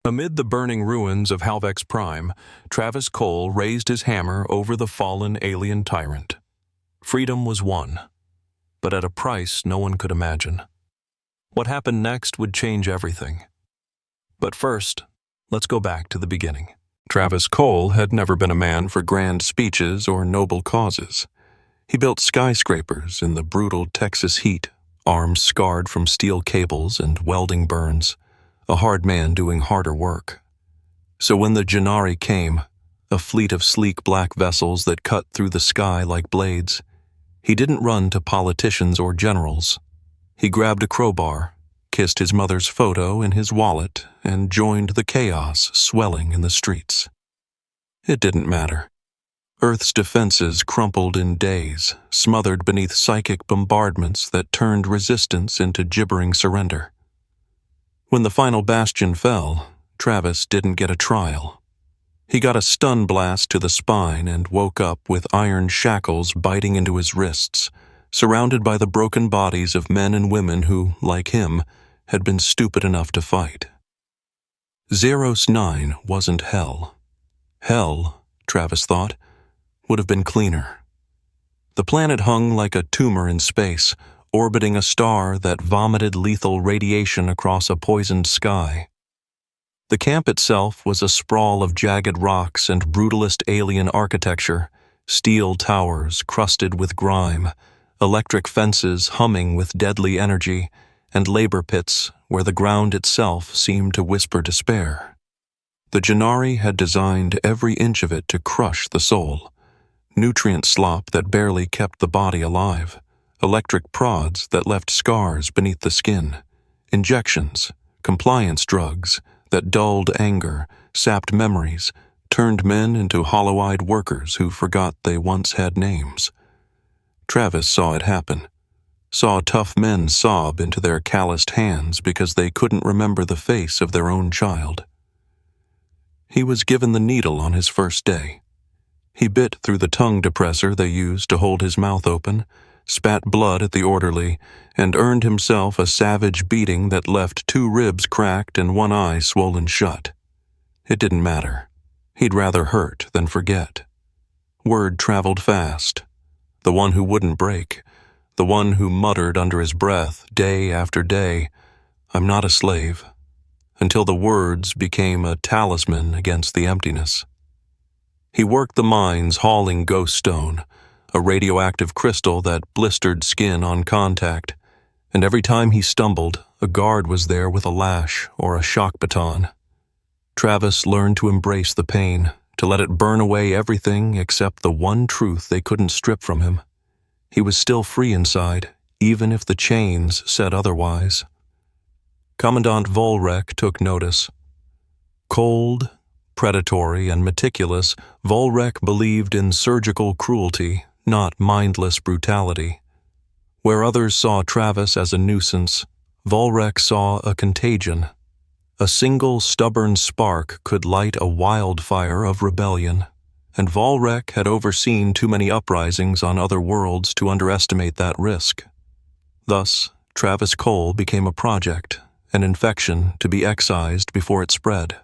Amid the burning ruins of Halvex Prime, Travis Cole raised his hammer over the fallen alien tyrant. Freedom was won, but at a price no one could imagine. What happened next would change everything. But first, let's go back to the beginning. Travis Cole had never been a man for grand speeches or noble causes. He built skyscrapers in the brutal Texas heat, arms scarred from steel cables and welding burns, a hard man doing harder work. So when the Janari came, a fleet of sleek black vessels that cut through the sky like blades, he didn't run to politicians or generals. He grabbed a crowbar, kissed his mother's photo in his wallet, and joined the chaos swelling in the streets. It didn't matter. Earth's defenses crumpled in days, smothered beneath psychic bombardments that turned resistance into gibbering surrender. When the final bastion fell, Travis didn't get a trial. He got a stun blast to the spine and woke up with iron shackles biting into his wrists, surrounded by the broken bodies of men and women who, like him, had been stupid enough to fight. Zeros 9 wasn't hell. Hell, Travis thought, would have been cleaner. The planet hung like a tumor in space, orbiting a star that vomited lethal radiation across a poisoned sky. The camp itself was a sprawl of jagged rocks and brutalist alien architecture, steel towers crusted with grime, electric fences humming with deadly energy, and labor pits where the ground itself seemed to whisper despair. The Janari had designed every inch of it to crush the soul. Nutrient slop that barely kept the body alive, electric prods that left scars beneath the skin, injections, compliance drugs that dulled anger, sapped memories, turned men into hollow-eyed workers who forgot they once had names. Travis saw it happen, saw tough men sob into their calloused hands because they couldn't remember the face of their own child. He was given the needle on his first day. He bit through the tongue depressor they used to hold his mouth open, spat blood at the orderly, and earned himself a savage beating that left 2 ribs cracked and 1 eye swollen shut. It didn't matter. He'd rather hurt than forget. Word traveled fast. The one who wouldn't break, the one who muttered under his breath day after day, "I'm not a slave," until the words became a talisman against the emptiness. He worked the mines hauling ghost stone, a radioactive crystal that blistered skin on contact, and every time he stumbled, a guard was there with a lash or a shock baton. Travis learned to embrace the pain, to let it burn away everything except the one truth they couldn't strip from him. He was still free inside, even if the chains said otherwise. Commandant Volrek took notice. Cold, predatory, and meticulous, Volrek believed in surgical cruelty, not mindless brutality. Where others saw Travis as a nuisance, Volrek saw a contagion. A single stubborn spark could light a wildfire of rebellion, and Volrek had overseen too many uprisings on other worlds to underestimate that risk. Thus, Travis Cole became a project, an infection to be excised before it spread.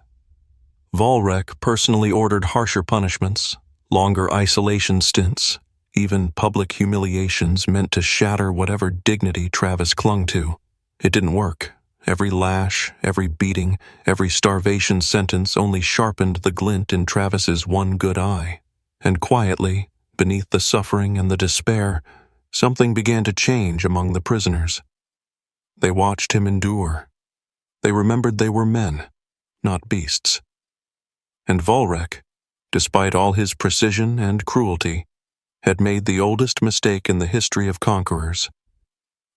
Volrek personally ordered harsher punishments, longer isolation stints, even public humiliations meant to shatter whatever dignity Travis clung to. It didn't work. Every lash, every beating, every starvation sentence only sharpened the glint in Travis's one good eye. And quietly, beneath the suffering and the despair, something began to change among the prisoners. They watched him endure. They remembered they were men, not beasts. And Volrek, despite all his precision and cruelty, had made the oldest mistake in the history of conquerors.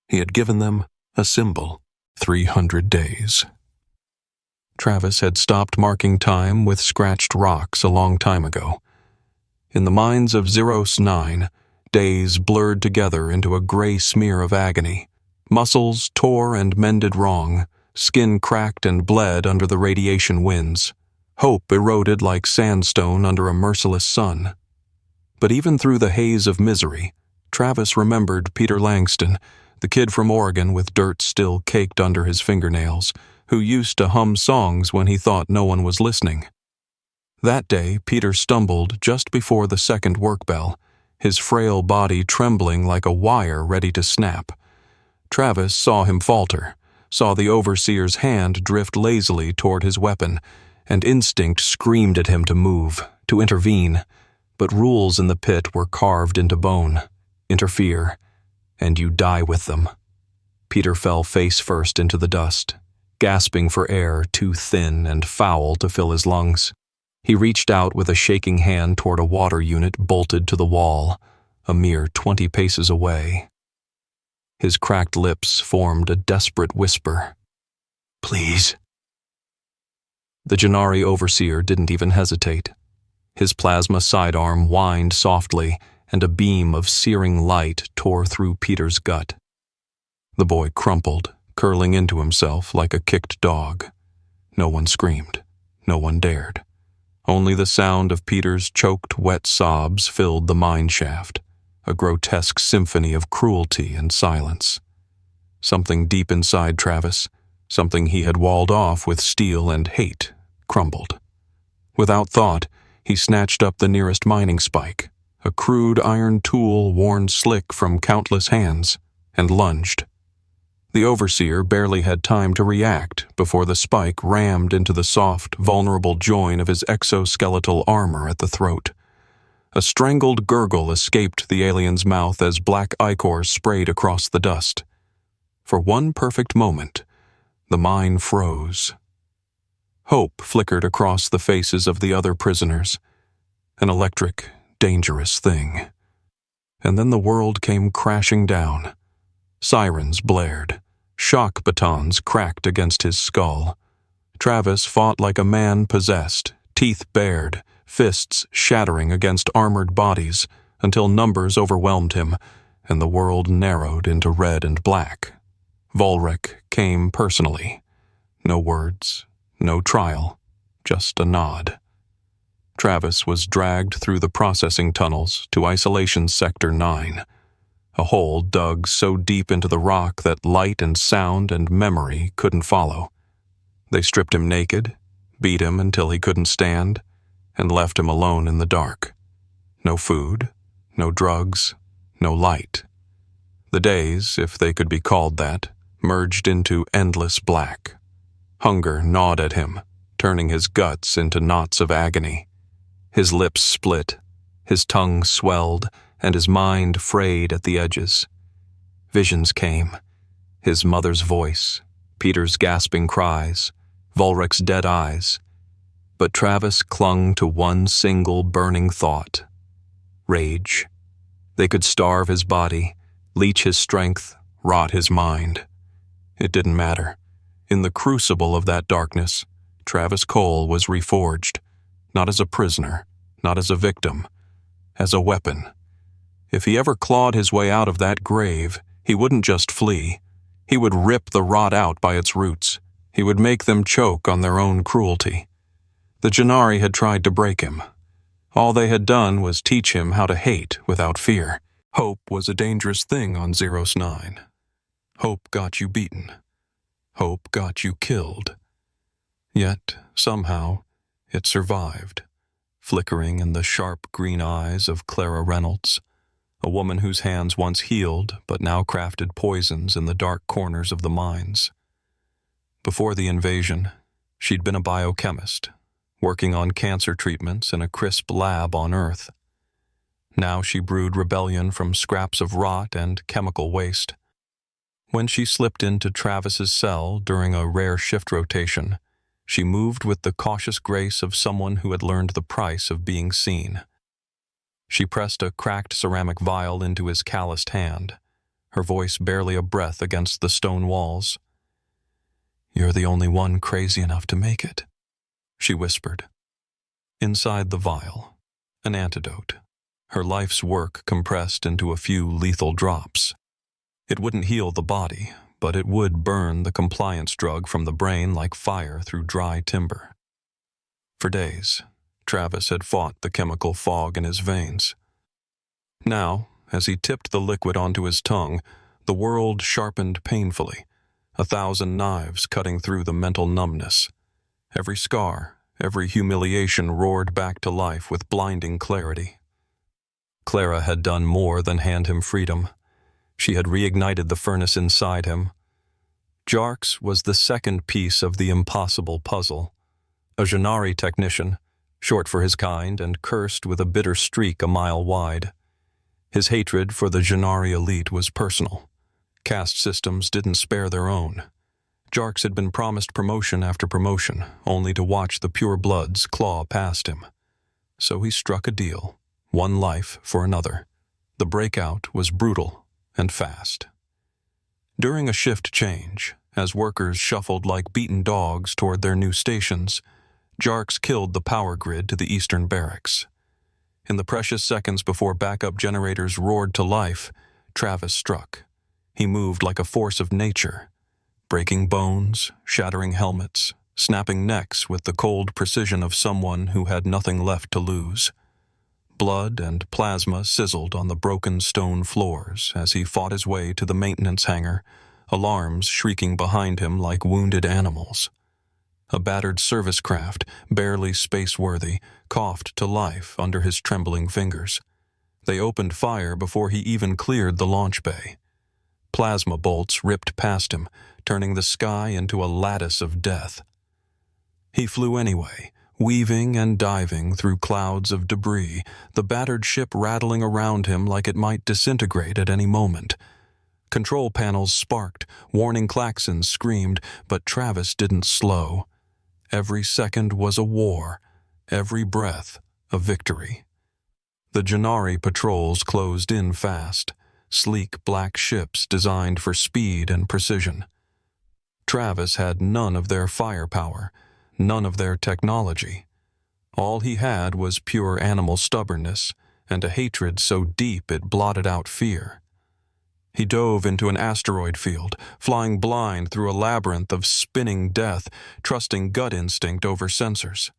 He had given them a symbol. 300 days. Travis had stopped marking time with scratched rocks a long time ago. In the minds of Zeros 9, days blurred together into a gray smear of agony. Muscles tore and mended wrong, skin cracked and bled under the radiation winds. Hope eroded like sandstone under a merciless sun. But even through the haze of misery, Travis remembered Peter Langston, the kid from Oregon with dirt still caked under his fingernails, who used to hum songs when he thought no one was listening. That day, Peter stumbled just before the second work bell, his frail body trembling like a wire ready to snap. Travis saw him falter, saw the overseer's hand drift lazily toward his weapon, and instinct screamed at him to move, to intervene. But rules in the pit were carved into bone. Interfere, and you die with them. Peter fell face first into the dust, gasping for air too thin and foul to fill his lungs. He reached out with a shaking hand toward a water unit bolted to the wall, a mere 20 paces away. His cracked lips formed a desperate whisper. "Please." The Jannari overseer didn't even hesitate. His plasma sidearm whined softly, and a beam of searing light tore through Peter's gut. The boy crumpled, curling into himself like a kicked dog. No one screamed. No one dared. Only the sound of Peter's choked, wet sobs filled the mine shaft, a grotesque symphony of cruelty and silence. Something deep inside Travis, something he had walled off with steel and hate, crumbled. Without thought, he snatched up the nearest mining spike, a crude iron tool worn slick from countless hands, and lunged. The overseer barely had time to react before the spike rammed into the soft, vulnerable join of his exoskeletal armor at the throat. A strangled gurgle escaped the alien's mouth as black ichor sprayed across the dust. For one perfect moment, the mine froze. Hope flickered across the faces of the other prisoners, an electric, dangerous thing. And then the world came crashing down. Sirens blared. Shock batons cracked against his skull. Travis fought like a man possessed, teeth bared, fists shattering against armored bodies, until numbers overwhelmed him, and the world narrowed into red and black. Volrek came personally. No words, no trial, just a nod. Travis was dragged through the processing tunnels to Isolation Sector 9, a hole dug so deep into the rock that light and sound and memory couldn't follow. They stripped him naked, beat him until he couldn't stand, and left him alone in the dark. No food, no drugs, no light. The days, if they could be called that, merged into endless black. Hunger gnawed at him, turning his guts into knots of agony. His lips split, his tongue swelled, and his mind frayed at the edges. Visions came. His mother's voice, Peter's gasping cries, Volrek's dead eyes. But Travis clung to one single burning thought. Rage. They could starve his body, leech his strength, rot his mind. It didn't matter. In the crucible of that darkness, Travis Cole was reforged, not as a prisoner, not as a victim, as a weapon. If he ever clawed his way out of that grave, he wouldn't just flee. He would rip the rot out by its roots. He would make them choke on their own cruelty. The Jannari had tried to break him. All they had done was teach him how to hate without fear. Hope was a dangerous thing on Zeros 9. Hope got you beaten. Hope got you killed. Yet, somehow, it survived, flickering in the sharp green eyes of Clara Reynolds, a woman whose hands once healed but now crafted poisons in the dark corners of the mines. Before the invasion, she'd been a biochemist, working on cancer treatments in a crisp lab on Earth. Now she brewed rebellion from scraps of rot and chemical waste. When she slipped into Travis's cell during a rare shift rotation, she moved with the cautious grace of someone who had learned the price of being seen. She pressed a cracked ceramic vial into his calloused hand, her voice barely a breath against the stone walls. "You're the only one crazy enough to make it," she whispered. Inside the vial, an antidote, her life's work compressed into a few lethal drops. It wouldn't heal the body, but it would burn the compliance drug from the brain like fire through dry timber. For days, Travis had fought the chemical fog in his veins. Now, as he tipped the liquid onto his tongue, the world sharpened painfully, 1,000 knives cutting through the mental numbness. Every scar, every humiliation roared back to life with blinding clarity. Clara had done more than hand him freedom. She had reignited the furnace inside him. Jarks was the second piece of the impossible puzzle. A Gennari technician, short for his kind and cursed with a bitter streak a mile wide. His hatred for the Gennari elite was personal. Caste systems didn't spare their own. Jarks had been promised promotion after promotion, only to watch the pure bloods claw past him. So he struck a deal, one life for another. The breakout was brutal and fast. During a shift change, as workers shuffled like beaten dogs toward their new stations, Jarks killed the power grid to the eastern barracks. In the precious seconds before backup generators roared to life, Travis struck. He moved like a force of nature, breaking bones, shattering helmets, snapping necks with the cold precision of someone who had nothing left to lose. Blood and plasma sizzled on the broken stone floors as he fought his way to the maintenance hangar, alarms shrieking behind him like wounded animals. A battered service craft, barely space-worthy, coughed to life under his trembling fingers. They opened fire before he even cleared the launch bay. Plasma bolts ripped past him, turning the sky into a lattice of death. He flew anyway, weaving and diving through clouds of debris, the battered ship rattling around him like it might disintegrate at any moment. Control panels sparked, warning klaxons screamed, but Travis didn't slow. Every second was a war, every breath a victory. The Gennari patrols closed in fast, sleek black ships designed for speed and precision. Travis had none of their firepower, none of their technology. All he had was pure animal stubbornness and a hatred so deep it blotted out fear. He dove into an asteroid field, flying blind through a labyrinth of spinning death, trusting gut instinct over sensors.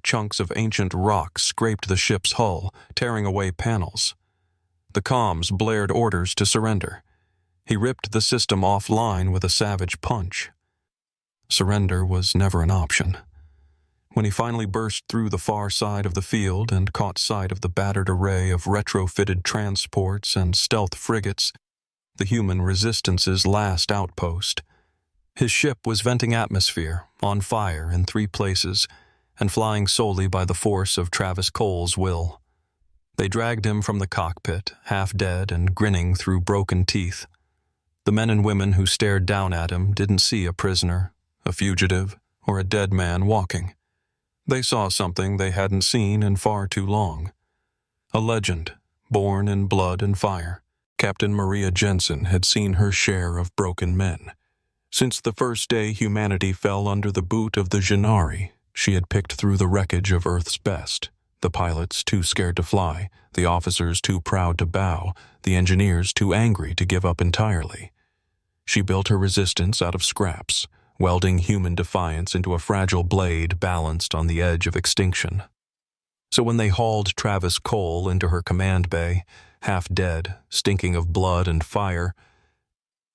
Chunks of ancient rock scraped the ship's hull, tearing away panels. The comms blared orders to surrender. He ripped the system offline with a savage punch. Surrender was never an option. When he finally burst through the far side of the field and caught sight of the battered array of retrofitted transports and stealth frigates, the human resistance's last outpost, his ship was venting atmosphere, on fire in 3 places, and flying solely by the force of Travis Cole's will. They dragged him from the cockpit, half dead and grinning through broken teeth. The men and women who stared down at him didn't see a prisoner, a fugitive, or a dead man walking. They saw something they hadn't seen in far too long. A legend, born in blood and fire. Captain Maria Jensen had seen her share of broken men. Since the first day humanity fell under the boot of the Gennari, she had picked through the wreckage of Earth's best. The pilots too scared to fly, the officers too proud to bow, the engineers too angry to give up entirely. She built her resistance out of scraps, welding human defiance into a fragile blade balanced on the edge of extinction. So when they hauled Travis Cole into her command bay, half dead, stinking of blood and fire,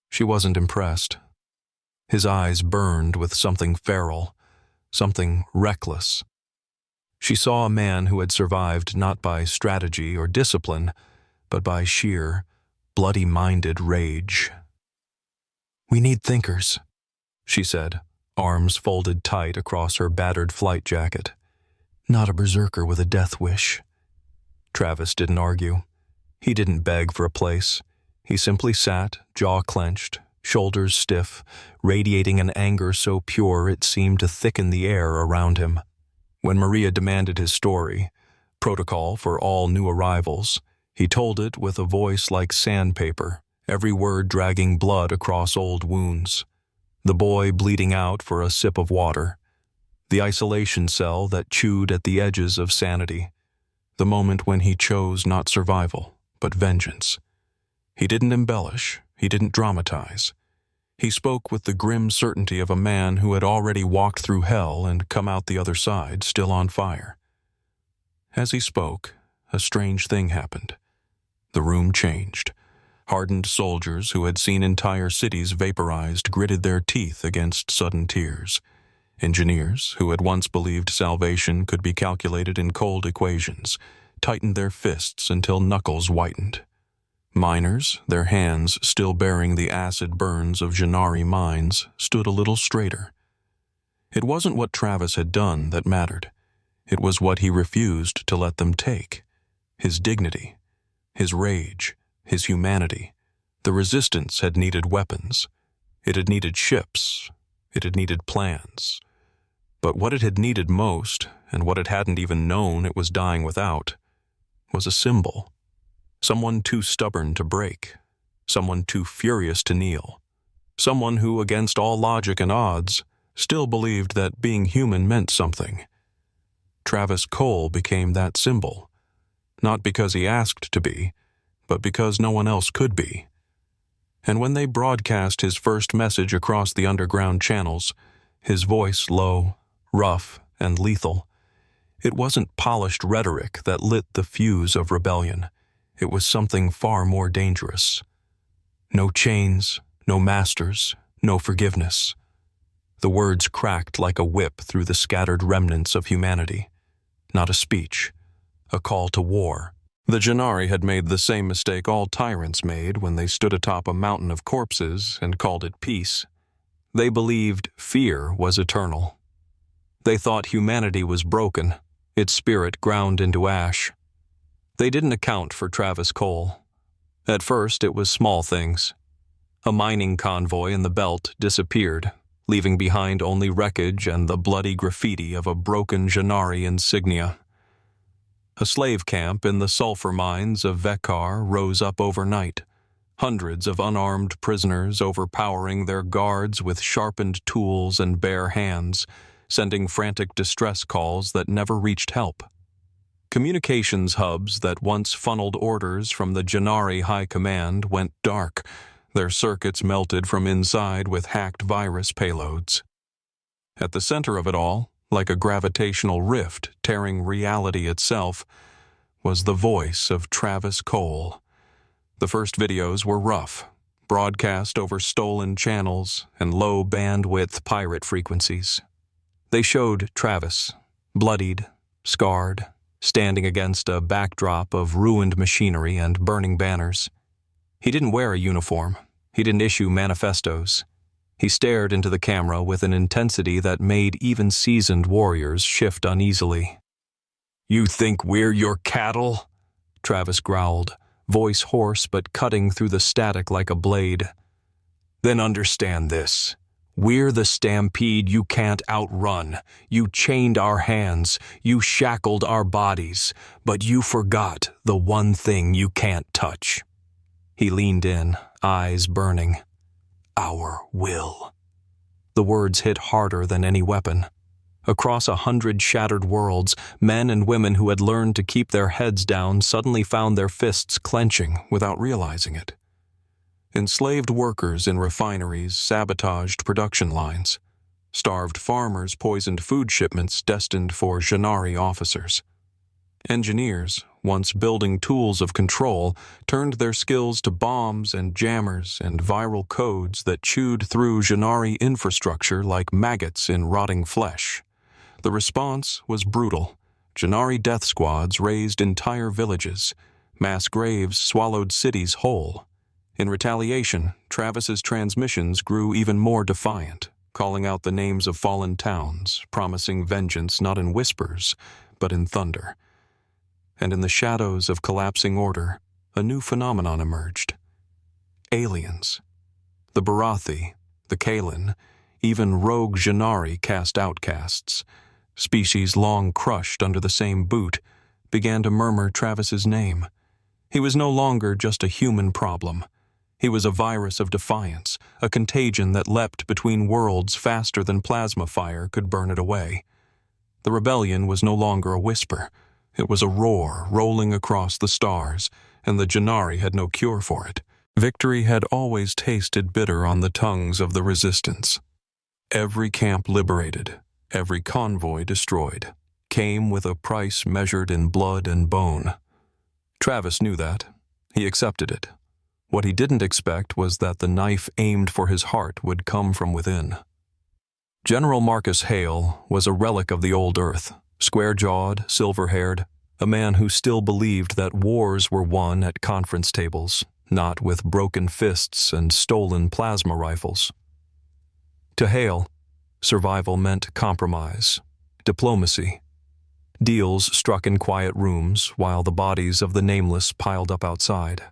she wasn't impressed. His eyes burned with something feral, something reckless. She saw a man who had survived not by strategy or discipline, but by sheer, bloody-minded rage. "We need thinkers," she said, arms folded tight across her battered flight jacket. "Not a berserker with a death wish." Travis didn't argue. He didn't beg for a place. He simply sat, jaw clenched, shoulders stiff, radiating an anger so pure it seemed to thicken the air around him. When Maria demanded his story, protocol for all new arrivals, he told it with a voice like sandpaper, every word dragging blood across old wounds. The boy bleeding out for a sip of water. The isolation cell that chewed at the edges of sanity. The moment when he chose not survival, but vengeance. He didn't embellish, he didn't dramatize. He spoke with the grim certainty of a man who had already walked through hell and come out the other side still on fire. As he spoke, a strange thing happened. The room changed. Hardened soldiers who had seen entire cities vaporized gritted their teeth against sudden tears. Engineers who had once believed salvation could be calculated in cold equations tightened their fists until knuckles whitened. Miners, their hands still bearing the acid burns of Janari mines, stood a little straighter. It wasn't what Travis had done that mattered. It was what he refused to let them take. His dignity, his rage, his humanity. The resistance had needed weapons. It had needed ships. It had needed plans. But what it had needed most, and what it hadn't even known it was dying without, was a symbol. Someone too stubborn to break. Someone too furious to kneel. Someone who, against all logic and odds, still believed that being human meant something. Travis Cole became that symbol, not because he asked to be, but because no one else could be. And when they broadcast his first message across the underground channels, his voice low, rough, and lethal, it wasn't polished rhetoric that lit the fuse of rebellion. It was something far more dangerous. No chains, no masters, no forgiveness. The words cracked like a whip through the scattered remnants of humanity. Not a speech, a call to war. The Janari had made the same mistake all tyrants made when they stood atop a mountain of corpses and called it peace. They believed fear was eternal. They thought humanity was broken, its spirit ground into ash. They didn't account for Travis Cole. At first, it was small things. A mining convoy in the belt disappeared, leaving behind only wreckage and the bloody graffiti of a broken Janari insignia. A slave camp in the sulfur mines of Vekar rose up overnight, hundreds of unarmed prisoners overpowering their guards with sharpened tools and bare hands, sending frantic distress calls that never reached help. Communications hubs that once funneled orders from the Janari High Command went dark, their circuits melted from inside with hacked virus payloads. At the center of it all, like a gravitational rift tearing reality itself, was the voice of Travis Cole. The first videos were rough, broadcast over stolen channels and low-bandwidth pirate frequencies. They showed Travis, bloodied, scarred, standing against a backdrop of ruined machinery and burning banners. He didn't wear a uniform. He didn't issue manifestos. He stared into the camera with an intensity that made even seasoned warriors shift uneasily. "You think we're your cattle?" Travis growled, voice hoarse but cutting through the static like a blade. "Then understand this. We're the stampede you can't outrun. You chained our hands, you shackled our bodies, but you forgot the one thing you can't touch." He leaned in, eyes burning. "Our will." The words hit harder than any weapon. Across 100 shattered worlds, men and women who had learned to keep their heads down suddenly found their fists clenching without realizing it. Enslaved workers in refineries sabotaged production lines. Starved farmers poisoned food shipments destined for Janari officers. Engineers, once building tools of control, turned their skills to bombs and jammers and viral codes that chewed through Janari infrastructure like maggots in rotting flesh. The response was brutal. Janari death squads razed entire villages. Mass graves swallowed cities whole. In retaliation, Travis's transmissions grew even more defiant, calling out the names of fallen towns, promising vengeance not in whispers, but in thunder. And in the shadows of collapsing order, a new phenomenon emerged. Aliens. The Barathi, the Kalin, even rogue Janari cast outcasts. Species long crushed under the same boot began to murmur Travis's name. He was no longer just a human problem. He was a virus of defiance, a contagion that leapt between worlds faster than plasma fire could burn it away. The rebellion was no longer a whisper. It was a roar rolling across the stars, and the Janari had no cure for it. Victory had always tasted bitter on the tongues of the resistance. Every camp liberated, every convoy destroyed, came with a price measured in blood and bone. Travis knew that. He accepted it. What he didn't expect was that the knife aimed for his heart would come from within. General Marcus Hale was a relic of the old Earth, square-jawed, silver-haired, a man who still believed that wars were won at conference tables, not with broken fists and stolen plasma rifles. To Hale, survival meant compromise, diplomacy, deals struck in quiet rooms while the bodies of the nameless piled up outside.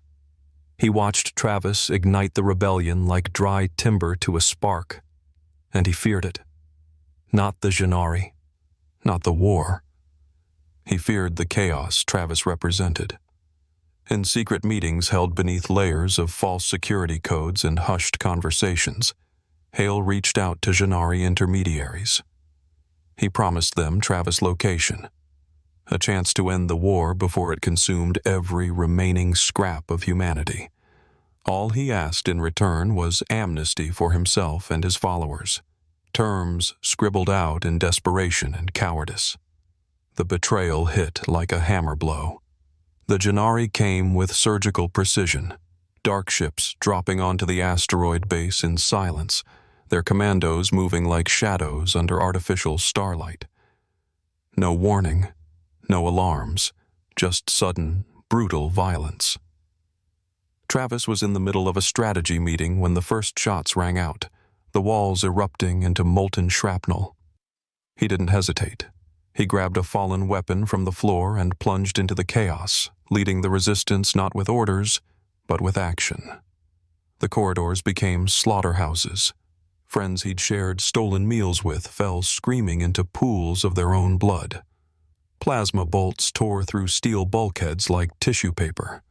He watched Travis ignite the rebellion like dry timber to a spark, and he feared it. Not the Jannari, not the war. He feared the chaos Travis represented. In secret meetings held beneath layers of false security codes and hushed conversations, Hale reached out to Jannari intermediaries. He promised them Travis' location, a chance to end the war before it consumed every remaining scrap of humanity. All he asked in return was amnesty for himself and his followers, terms scribbled out in desperation and cowardice. The betrayal hit like a hammer blow. The Jannari came with surgical precision, dark ships dropping onto the asteroid base in silence, their commandos moving like shadows under artificial starlight. No warning, no alarms, just sudden, brutal violence. Travis was in the middle of a strategy meeting when the first shots rang out, the walls erupting into molten shrapnel. He didn't hesitate. He grabbed a fallen weapon from the floor and plunged into the chaos, leading the resistance not with orders, but with action. The corridors became slaughterhouses. Friends he'd shared stolen meals with fell screaming into pools of their own blood. Plasma bolts tore through steel bulkheads like tissue paper.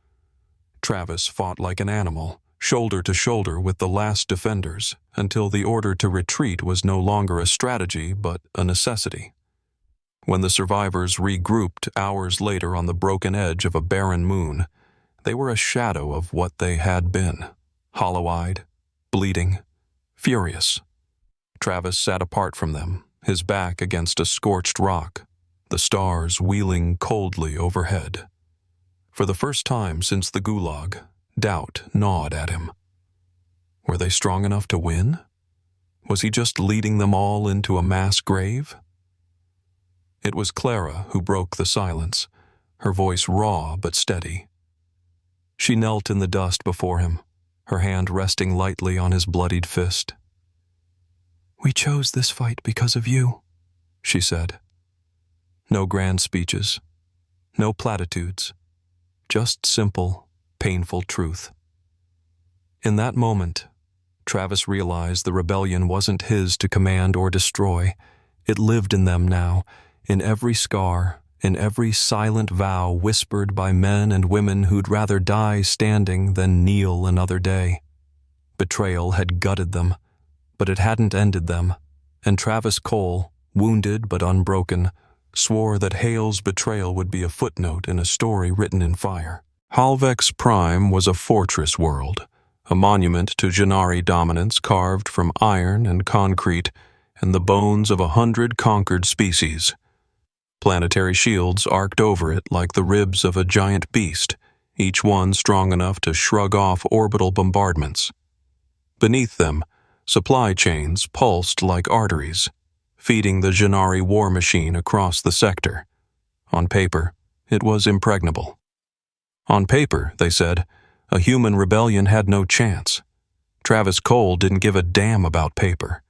Travis fought like an animal, shoulder to shoulder with the last defenders, until the order to retreat was no longer a strategy but a necessity. When the survivors regrouped hours later on the broken edge of a barren moon, they were a shadow of what they had been, hollow-eyed, bleeding, furious. Travis sat apart from them, his back against a scorched rock, the stars wheeling coldly overhead. For the first time since the Gulag, doubt gnawed at him. Were they strong enough to win? Was he just leading them all into a mass grave? It was Clara who broke the silence, her voice raw but steady. She knelt in the dust before him, her hand resting lightly on his bloodied fist. "We chose this fight because of you," she said. No grand speeches, no platitudes, just simple, painful truth. In that moment, Travis realized the rebellion wasn't his to command or destroy. It lived in them now, in every scar, in every silent vow whispered by men and women who'd rather die standing than kneel another day. Betrayal had gutted them, but it hadn't ended them, and Travis Cole, wounded but unbroken, swore that Hale's betrayal would be a footnote in a story written in fire. Halvex Prime was a fortress world, a monument to Jannari dominance carved from iron and concrete and the bones of 100 conquered species. Planetary shields arced over it like the ribs of a giant beast, each one strong enough to shrug off orbital bombardments. Beneath them, supply chains pulsed like arteries, feeding the Jannari war machine across the sector. On paper, it was impregnable. On paper, they said, a human rebellion had no chance. Travis Cole didn't give a damn about paper.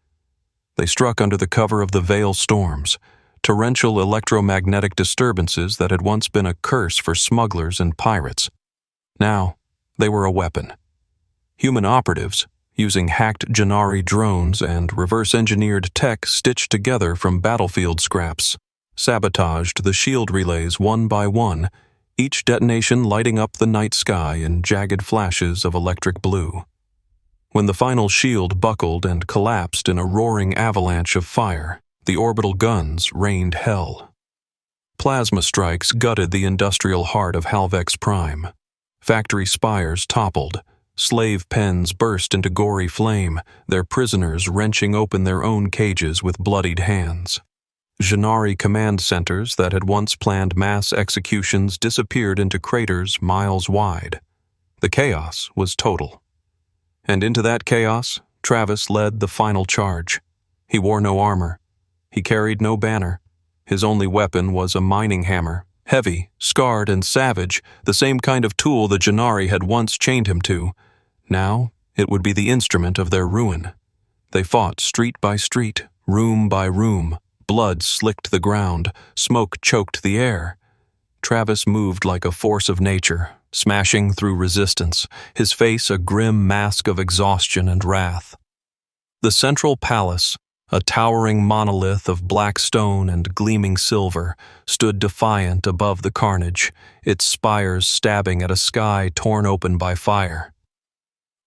They struck under the cover of the Veil storms, torrential electromagnetic disturbances that had once been a curse for smugglers and pirates. Now, they were a weapon. Human operatives, using hacked Jannari drones and reverse-engineered tech stitched together from battlefield scraps, sabotaged the shield relays one by one, each detonation lighting up the night sky in jagged flashes of electric blue. When the final shield buckled and collapsed in a roaring avalanche of fire, the orbital guns rained hell. Plasma strikes gutted the industrial heart of Halvex Prime. Factory spires toppled, slave pens burst into gory flame, their prisoners wrenching open their own cages with bloodied hands. Jannari command centers that had once planned mass executions disappeared into craters miles wide. The chaos was total. And into that chaos, Travis led the final charge. He wore no armor. He carried no banner. His only weapon was a mining hammer, heavy, scarred, and savage, the same kind of tool the Jannari had once chained him to. Now, it would be the instrument of their ruin. They fought street by street, room by room. Blood slicked the ground, smoke choked the air. Travis moved like a force of nature, smashing through resistance, his face a grim mask of exhaustion and wrath. The central palace, a towering monolith of black stone and gleaming silver, stood defiant above the carnage, its spires stabbing at a sky torn open by fire.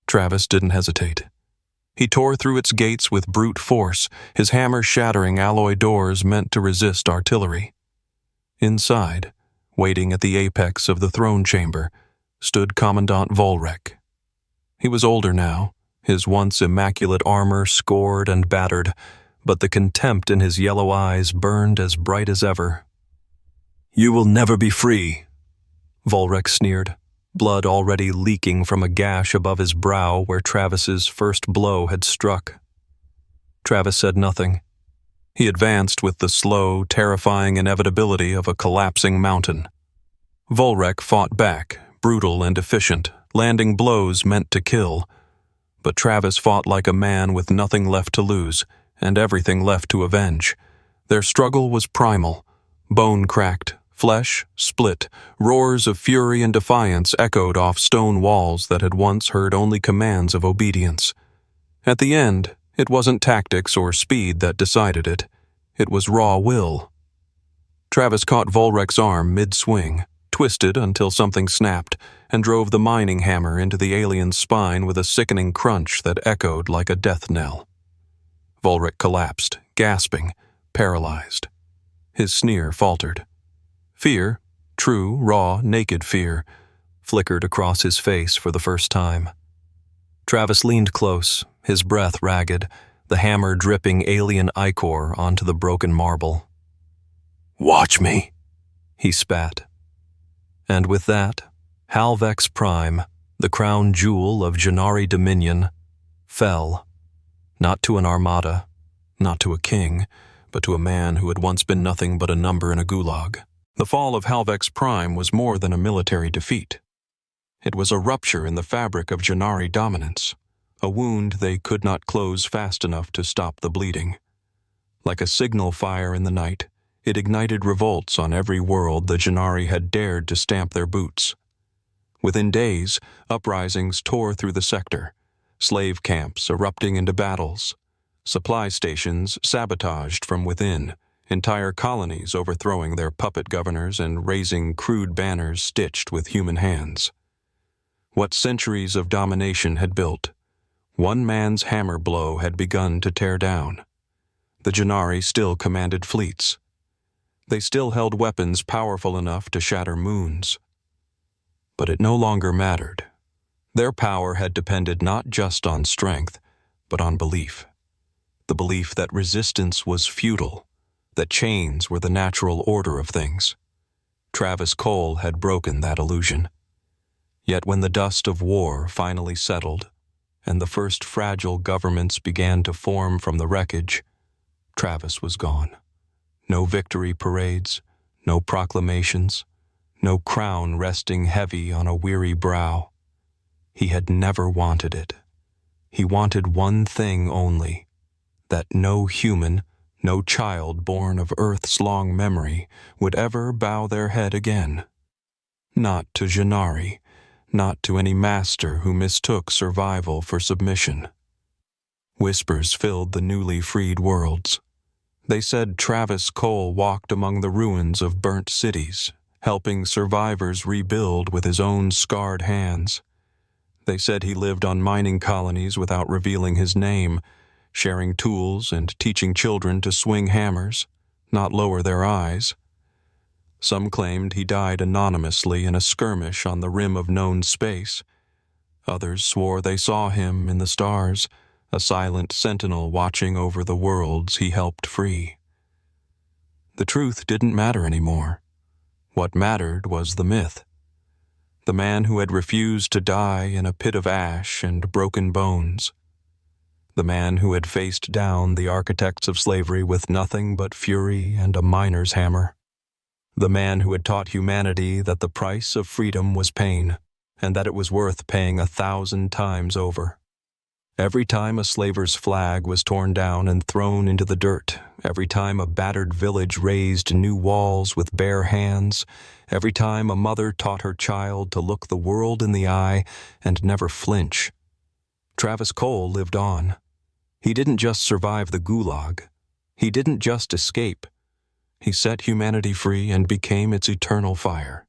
Travis didn't hesitate. He tore through its gates with brute force, his hammer shattering alloy doors meant to resist artillery. Inside, waiting at the apex of the throne chamber, stood Commandant Volrek. He was older now, his once immaculate armor scored and battered, but the contempt in his yellow eyes burned as bright as ever. "You will never be free," Volrek sneered, blood already leaking from a gash above his brow where Travis's first blow had struck. Travis said nothing. He advanced with the slow, terrifying inevitability of a collapsing mountain. Volrek fought back, brutal and efficient, landing blows meant to kill. But Travis fought like a man with nothing left to lose, and everything left to avenge. Their struggle was primal, bone cracked, flesh split, roars of fury and defiance echoed off stone walls that had once heard only commands of obedience. At the end, it wasn't tactics or speed that decided it. It was raw will. Travis caught Volrek's arm mid-swing, twisted until something snapped, and drove the mining hammer into the alien's spine with a sickening crunch that echoed like a death knell. Volrek collapsed, gasping, paralyzed. His sneer faltered. Fear, true, raw, naked fear, flickered across his face for the first time. Travis leaned close, his breath ragged, the hammer dripping alien ichor onto the broken marble. "Watch me," he spat. And with that, Halvex Prime, the crown jewel of Jannari Dominion, fell. Not to an armada, not to a king, but to a man who had once been nothing but a number in a gulag. The fall of Halvex Prime was more than a military defeat. It was a rupture in the fabric of Jannari dominance, a wound they could not close fast enough to stop the bleeding. Like a signal fire in the night, it ignited revolts on every world the Jannari had dared to stamp their boots. Within days, uprisings tore through the sector, slave camps erupting into battles, supply stations sabotaged from within, entire colonies overthrowing their puppet governors and raising crude banners stitched with human hands. What centuries of domination had built, one man's hammer blow had begun to tear down. The Jannari still commanded fleets. They still held weapons powerful enough to shatter moons. But it no longer mattered. Their power had depended not just on strength, but on belief. The belief that resistance was futile, that chains were the natural order of things. Travis Cole had broken that illusion. Yet when the dust of war finally settled, and the first fragile governments began to form from the wreckage, Travis was gone. No victory parades, no proclamations, no crown resting heavy on a weary brow. He had never wanted it. He wanted one thing only, that no human, no child born of Earth's long memory would ever bow their head again. Not to Jannari, not to any master who mistook survival for submission. Whispers filled the newly freed worlds. They said Travis Cole walked among the ruins of burnt cities, helping survivors rebuild with his own scarred hands. They said he lived on mining colonies without revealing his name, sharing tools and teaching children to swing hammers, not lower their eyes. Some claimed he died anonymously in a skirmish on the rim of known space. Others swore they saw him in the stars, a silent sentinel watching over the worlds he helped free. The truth didn't matter anymore. What mattered was the myth. The man who had refused to die in a pit of ash and broken bones. The man who had faced down the architects of slavery with nothing but fury and a miner's hammer. The man who had taught humanity that the price of freedom was pain, and that it was worth paying 1,000 times over. Every time a slaver's flag was torn down and thrown into the dirt, every time a battered village raised new walls with bare hands, every time a mother taught her child to look the world in the eye and never flinch, Travis Cole lived on. He didn't just survive the Gulag. He didn't just escape. He set humanity free and became its eternal fire.